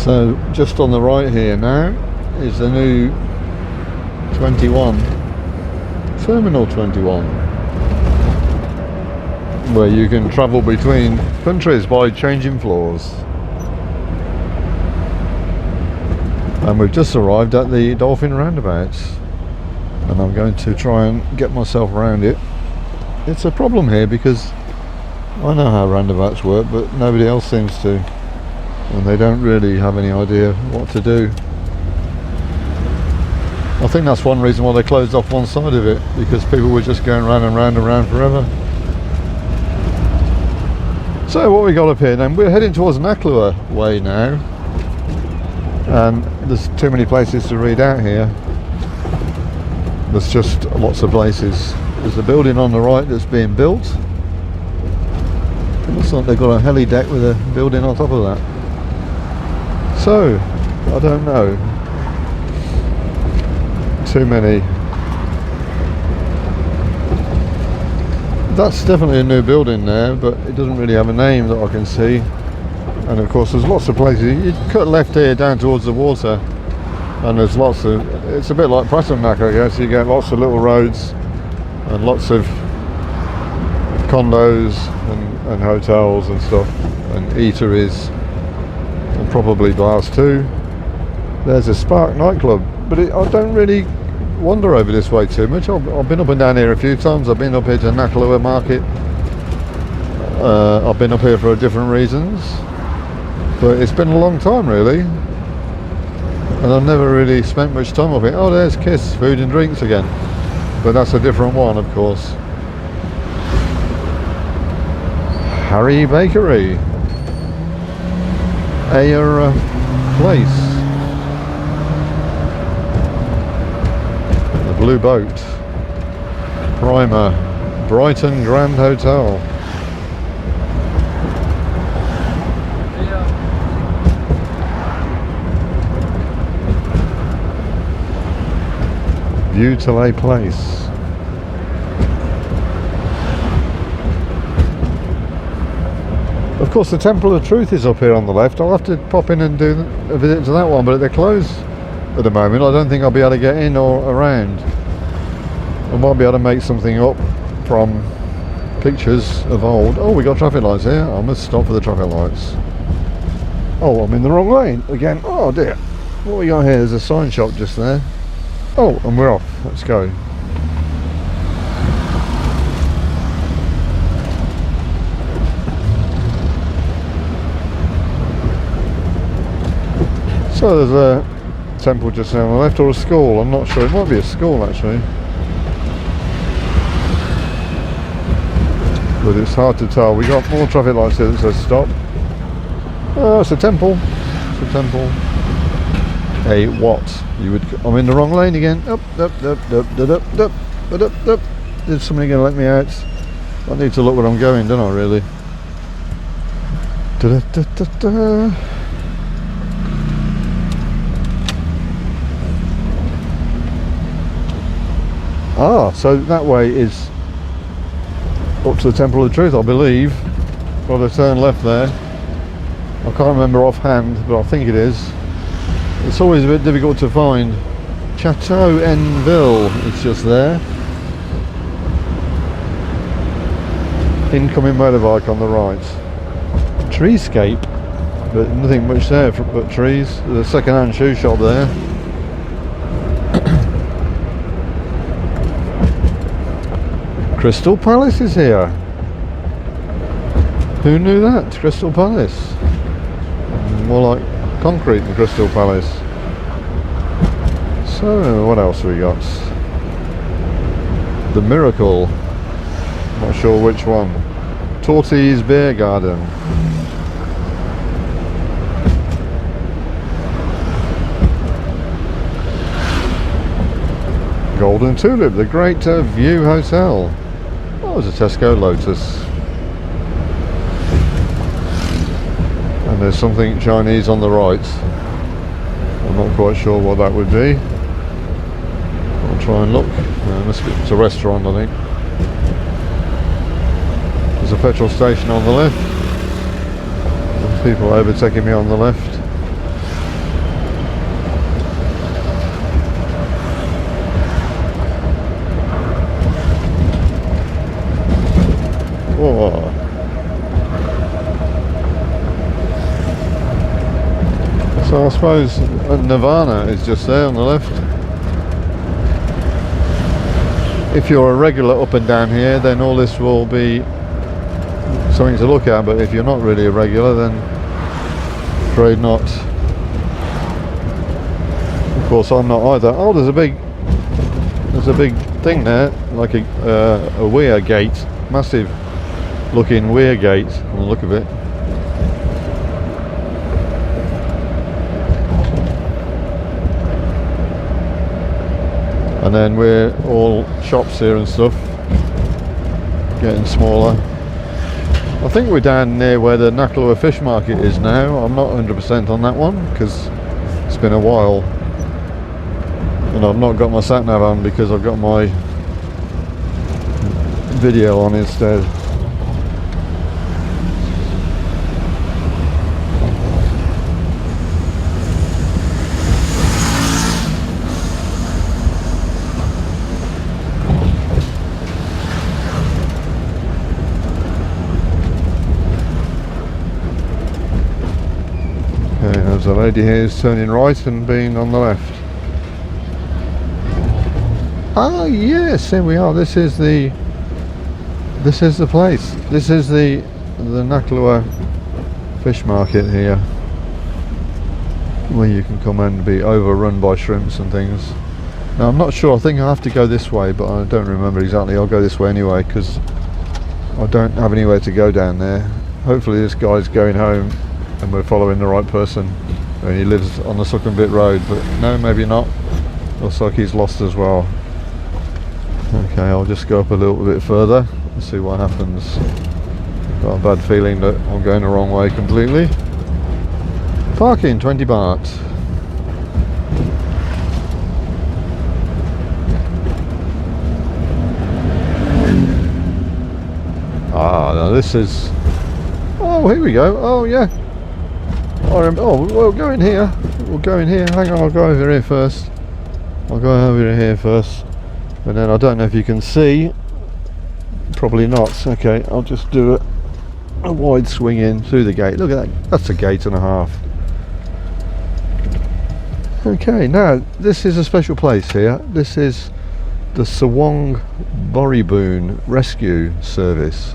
So just on the right here now is the new 21, Terminal 21, where you can travel between countries by changing floors. And we've just arrived at the Dolphin Roundabouts, and I'm going to try and get myself around it. It's a problem here because I know how roundabouts work, but nobody else seems to, and they don't really have any idea what to do. I think that's one reason why they closed off one side of it, because people were just going round and round and round forever. So what we got up here then, we're heading towards Naklua Way now, and there's too many places to read out here. There's just lots of places. There's a building on the right that's being built. It looks like they've got a heli deck with a building on top of that. So, I don't know. Too many. That's definitely a new building there, but it doesn't really have a name that I can see. And of course there's lots of places. You cut left here down towards the water, and there's lots of, it's a bit like Pattaya, I guess. You get lots of little roads and lots of condos and hotels and stuff, and eateries, and probably bars too. There's a Spark nightclub, but I don't really wander over this way too much. I've been up and down here a few times. I've been up here to Naklua Market. I've been up here for different reasons, but it's been a long time really, and I've never really spent much time up here. Oh, there's Kiss Food and Drinks again, but that's a different one, of course. Harry Bakery, Ayer Place, the Blue Boat, Primer, Brighton Grand Hotel. Butylay Place. Of course, the Temple of Truth is up here on the left. I'll have to pop in and do a visit to that one, but they're closed at the moment. I don't think I'll be able to get in or around. I might be able to make something up from pictures of old. Oh, we got traffic lights here. I must stop for the traffic lights. Oh, I'm in the wrong lane again. Oh dear. What we got here? There's a sign shop just there. Oh, and we're off. Let's go. So there's a temple just there on the left, or a school. I'm not sure. It might be a school actually, but it's hard to tell. We got more traffic lights here that says stop. Oh, it's a temple. It's a temple. A what? I'm in the wrong lane again. Up. Is somebody going to let me out? I need to look where I'm going, don't I really? Ah, so that way is up to the Temple of Truth, I believe. Got to turn left there. I can't remember offhand, but I think it is. It's always a bit difficult to find. Chateau Enville, it's just there. Incoming motorbike on the right. Treescape, but nothing much there but trees. There's a second-hand shoe shop there. Crystal Palace is here. Who knew that? Crystal Palace. More like concrete than Crystal Palace. So what else have we got? The Miracle. Not sure which one. Torty's Beer Garden. Golden Tulip, the Great View Hotel. Oh, there's a Tesco Lotus. And there's something Chinese on the right. I'm not quite sure what that would be. I'll try and look. It's a restaurant, I think. There's a petrol station on the left. There's people overtaking me on the left. So I suppose Nirvana is just there on the left. If you're a regular up and down here, then all this will be something to look at, but if you're not really a regular, then afraid not. Of course I'm not either. Oh, there's a big thing there, like a weir gate, massive looking weir gate on the look of it. And then we're all shops here and stuff, getting smaller. I think we're down near where the Naklua fish market is now. I'm not 100% on that one because it's been a while, and I've not got my sat nav on because I've got my video on instead. Okay, there's a lady here who's turning right and being on the left. Ah yes, here we are. This is the place. This is the Naklua fish market here, where you can come and be overrun by shrimps and things. Now I'm not sure, I think I have to go this way, but I don't remember exactly. I'll go this way anyway because I don't have anywhere to go down there. Hopefully this guy's going home and we're following the right person, and he lives on the Sukhumvit Road, but no, maybe not. Looks like he's lost as well. Okay, I'll just go up a little bit further and see what happens. Got a bad feeling that I'm going the wrong way completely. Parking, 20 baht. Ah, now this is... Oh, here we go. Oh, yeah. Oh, we'll go in here. We'll go in here. Hang on, I'll go over here first. I'll go over here first. And then I don't know if you can see. Probably not. Okay, I'll just do a wide swing in through the gate. Look at that. That's a gate and a half. Okay, now this is a special place here. This is the Sawang Boriboon Rescue Service,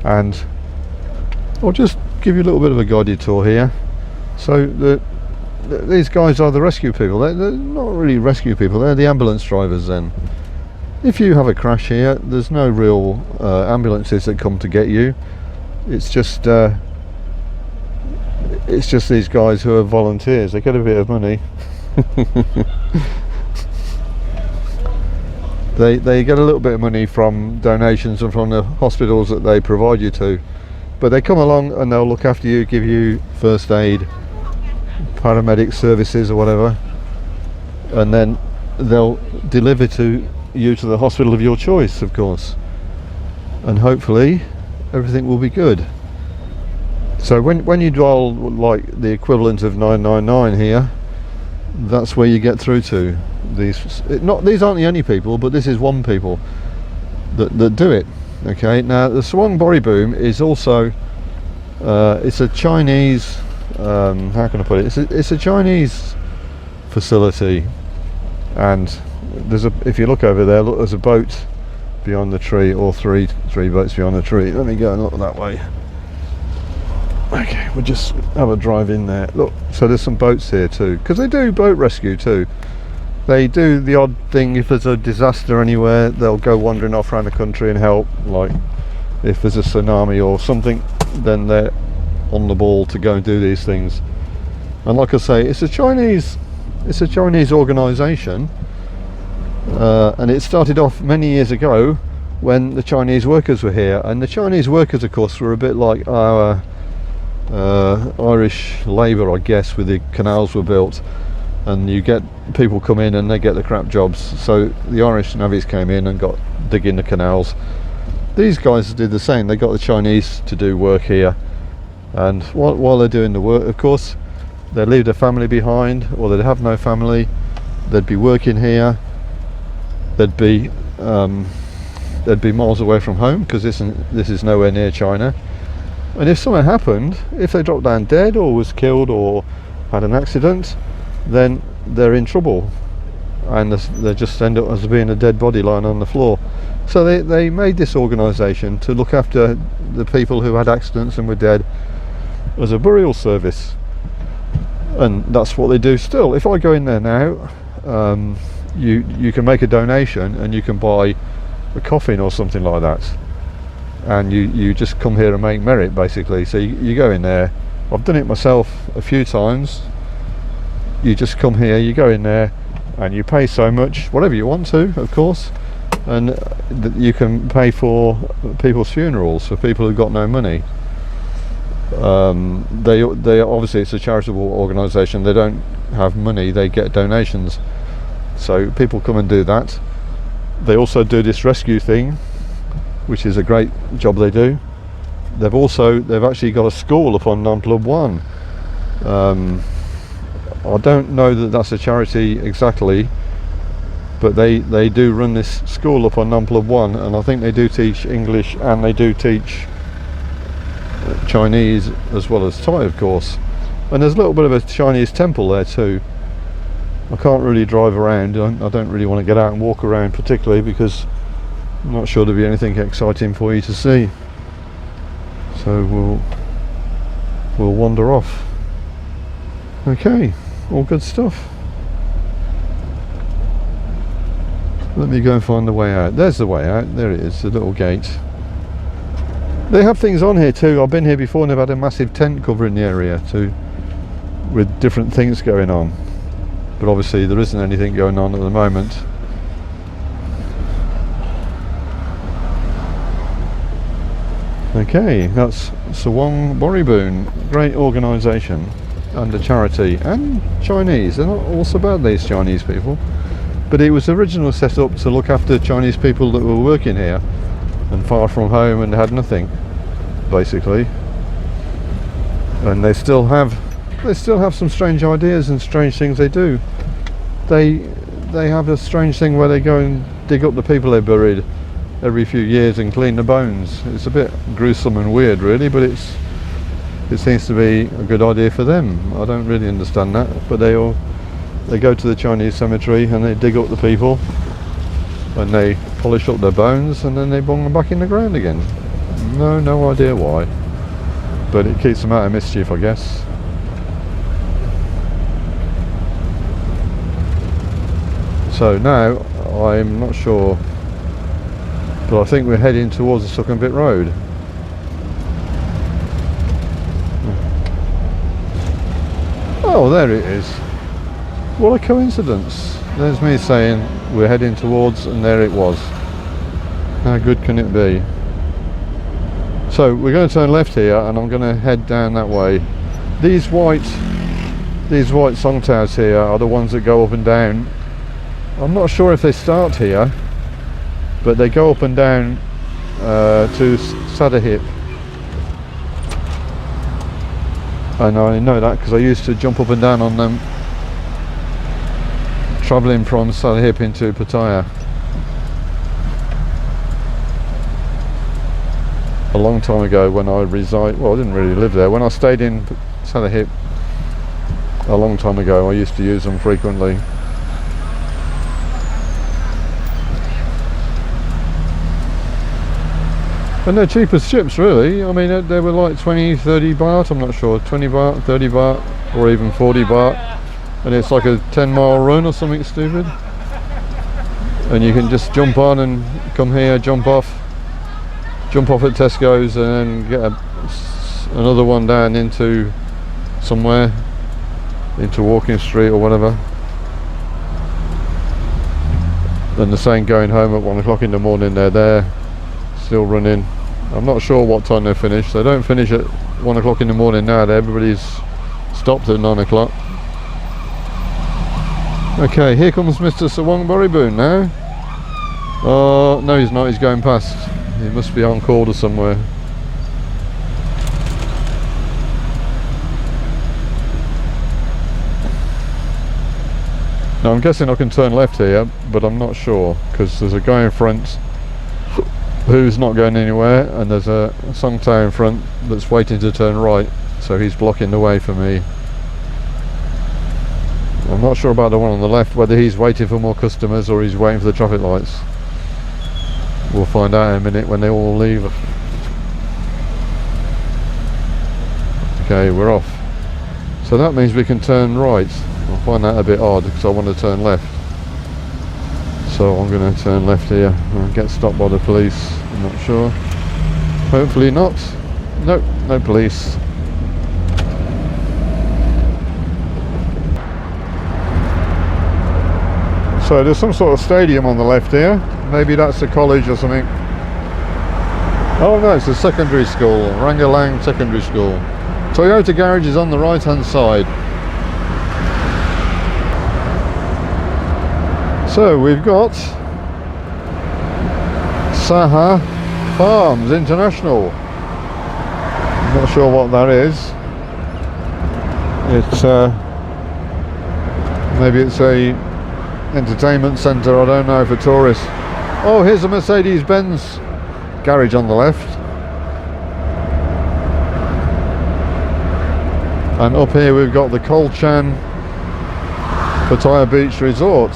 and I'll just give you a little bit of a guided tour here. So these guys are the rescue people. They're not really rescue people, they're the ambulance drivers then. If you have a crash here, there's no real ambulances that come to get you. It's just these guys who are volunteers. They get a bit of money. They get a little bit of money from donations and from the hospitals that they provide you to, but they come along and they'll look after you, give you first aid, paramedic services or whatever, and then they'll deliver you to the hospital of your choice, of course, and hopefully everything will be good. So when you dial like the equivalent of 999 here, that's where you get through to. These aren't the only people, but this is one people that do it. Okay, now the Sawang Boriboon is also it's a Chinese how can I put it, it's a Chinese facility, and if you look over there, look, there's a boat beyond the tree, or three boats beyond the tree. Let me go and look that way. Okay, we'll just have a drive in there. Look, so there's some boats here too, because they do boat rescue too. They do the odd thing. If there's a disaster anywhere, they'll go wandering off around the country and help. Like if there's a tsunami or something, then they're on the ball to go and do these things. And like I say, it's a Chinese organisation, and it started off many years ago when the Chinese workers were here. And the Chinese workers, of course, were a bit like our Irish labour, I guess, with the canals were built, and you get people come in and they get the crap jobs. So the Irish navvies came in and got digging the canals. These guys did the same. They got the Chinese to do work here, and while they're doing the work, of course, they leave their family behind, or they'd have no family. They'd be working here. They'd be miles away from home, because this is nowhere near China. And if something happened, if they dropped down dead or was killed or had an accident, then they're in trouble, and they just end up as being a dead body lying on the floor. So they made this organisation to look after the people who had accidents and were dead as a burial service, and that's what they do still. If I go in there now, you can make a donation and you can buy a coffin or something like that, and you just come here and make merit, basically. So you go in there. I've done it myself a few times. You just come here, you go in there, and you pay so much, whatever you want to, of course, and you can pay for people's funerals for people who've got no money. They obviously, it's a charitable organisation. They don't have money, they get donations, so people come and do that. They also do this rescue thing, which is a great job they do. They've actually got a school up on Non-Plub 1. I don't know that that's a charity exactly, but they do run this school up on Non-Plub 1, and I think they do teach English and they do teach Chinese as well as Thai, of course. And there's a little bit of a Chinese temple there too. I can't really drive around. I don't really want to get out and walk around particularly, because I'm not sure there'll be anything exciting for you to see. So we'll wander off. Okay, all good stuff. Let me go and find the way out. There's the way out. There it is, the little gate. They have things on here too. I've been here before and they've had a massive tent covering the area too, with different things going on. But obviously there isn't anything going on at the moment. Okay, that's Sawang Boriboon. Great organisation and a charity, and Chinese. They're not all so bad, these Chinese people. But it was originally set up to look after Chinese people that were working here and far from home and had nothing, basically. And they still have some strange ideas and strange things they do. They have a strange thing where they go and dig up the people they buried every few years and clean the bones. It's a bit gruesome and weird, really, but it seems to be a good idea for them. I don't really understand that, but they go to the Chinese cemetery and they dig up the people and they polish up their bones and then they bung them back in the ground again. No idea why, but it keeps them out of mischief, I guess. So now I'm not sure, but I think we're heading towards the Sukhumvit Road. Oh, there it is. What a coincidence. There's me saying we're heading towards, and there it was. How good can it be? So we're going to turn left here and I'm going to head down that way. These white songtaos here are the ones that go up and down. I'm not sure if they start here, but they go up and down to Sadahip. And I know that because I used to jump up and down on them travelling from Sadahip into Pattaya a long time ago when I resided. Well, I didn't really live there. When I stayed in Sadahip a long time ago, I used to use them frequently. And they're cheap as chips, really. I mean, they were like 20, 30 baht, I'm not sure, 20 baht, 30 baht, or even 40 baht. And it's like a 10-mile run or something stupid. And you can just jump on and come here, jump off at Tesco's, and then get another one down into somewhere, into Walking Street or whatever. And the same going home at 1 o'clock in the morning, they're there, still running. I'm not sure what time they finish. They don't finish at 1 o'clock in the morning now. Everybody's stopped at 9 o'clock. Okay, here comes Mr. Sawang Boriboon now. Oh, no he's not, he's going past. He must be on call to somewhere. Now I'm guessing I can turn left here, but I'm not sure, because there's a guy in front who's not going anywhere, and there's a songtao in front that's waiting to turn right, so he's blocking the way for me. I'm not sure about the one on the left, whether he's waiting for more customers or he's waiting for the traffic lights. We'll find out in a minute when they all leave. Okay, we're off. So that means we can turn right. I find that a bit odd because I want to turn left. So I'm going to turn left here and get stopped by the police. I'm not sure. Hopefully not. Nope, no police. So there's some sort of stadium on the left here. Maybe that's a college or something. Oh no, it's a secondary school. Rangalang Secondary School. Toyota garage is on the right hand side. So we've got Saha Farms International. I'm not sure what that is. It's maybe it's a entertainment centre, I don't know, for tourists. Oh, here's a Mercedes-Benz garage on the left. And up here we've got the Kolchan Pattaya Beach Resort.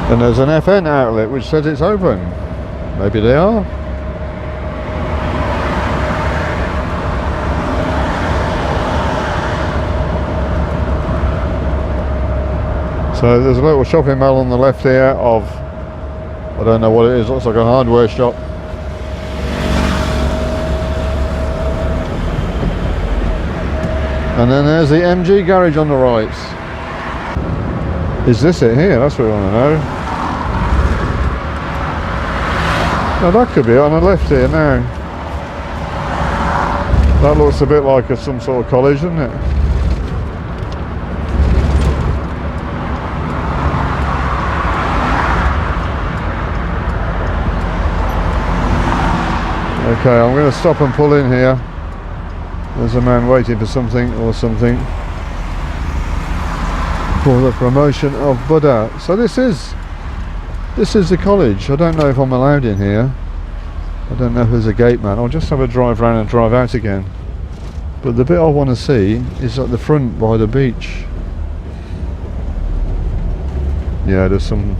And there's an FN outlet which says it's open. Maybe they are. So there's a little shopping mall on the left here of, I don't know what it is, looks like a hardware shop. And then there's the MG garage on the right. Is this it here? That's what we want to know. Now that could be it on the left here now. That looks a bit like some sort of college, doesn't it? Okay, I'm going to stop and pull in here. There's a man waiting for something or something for the promotion of Buddha. So this is the college. I don't know if I'm allowed in here. I don't know if there's a gate man. I'll just have a drive around and drive out again. But the bit I want to see is at the front by the beach. Yeah, there's some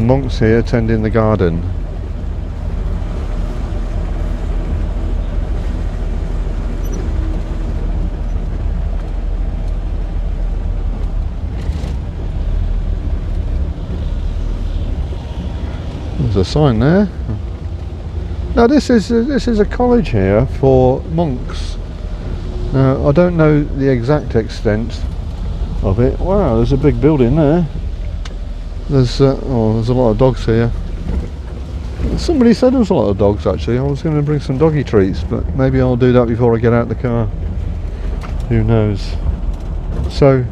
monks here tending the garden. There's a sign there. Now this is a college here for monks. Now I don't know the exact extent of it. Wow, there's a big building there. There's a lot of dogs here. Somebody said there was a lot of dogs actually. I was going to bring some doggy treats, but maybe I'll do that before I get out the car. Who knows? So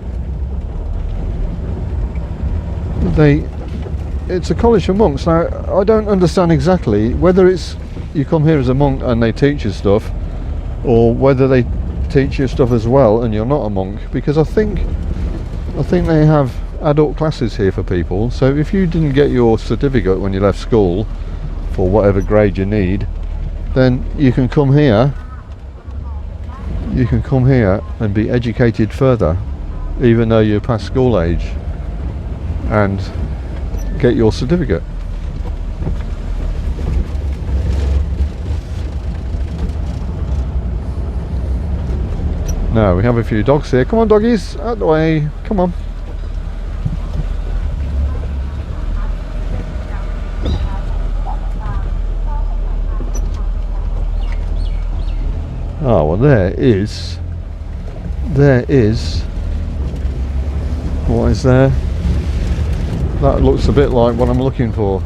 it's a college for monks. Now I don't understand exactly whether it's you come here as a monk and they teach you stuff, or whether they teach you stuff as well and you're not a monk, because I think they have adult classes here for people. So if you didn't get your certificate when you left school for whatever grade you need, then you can come here and be educated further, even though you're past school age, and get your certificate. Now we have a few dogs here. Come on doggies, out the way, come on. Oh well, there is what is there? That looks a bit like what I'm looking for.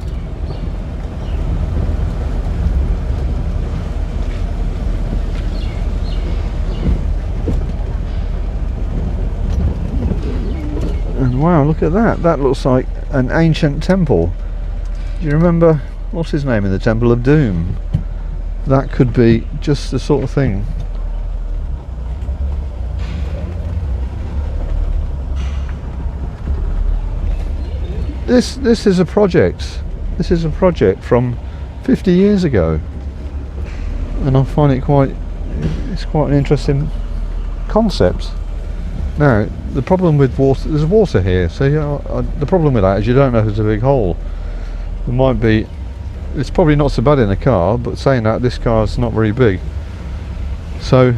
And wow, look at that. That looks like an ancient temple. Do you remember, what's his name in the Temple of Doom? That could be just the sort of thing. This is a project. This is a project from 50 years ago, and I find it quite an interesting concept. Now, the problem with water, there's water here, so the problem with that is you don't know if there's a big hole. There might be. It's probably not so bad in a car, but saying that, this car's not very big. So,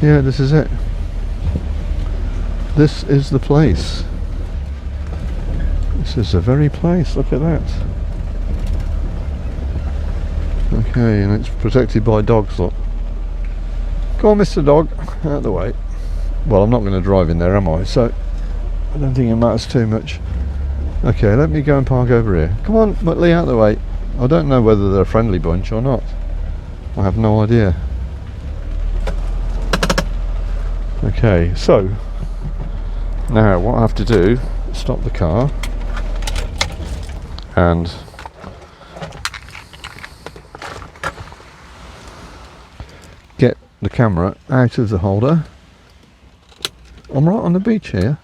yeah, this is it. This is the place. This is the very place. Look at that. Okay, and it's protected by dogs. Look. Go on, Mr. Dog, out of the way. Well, I'm not going to drive in there, am I? So, I don't think it matters too much. Okay, let me go and park over here. Come on, Muttley, out of the way. I don't know whether they're a friendly bunch or not. I have no idea. Okay, so now what I have to do is stop the car and get the camera out of the holder. I'm right on the beach here.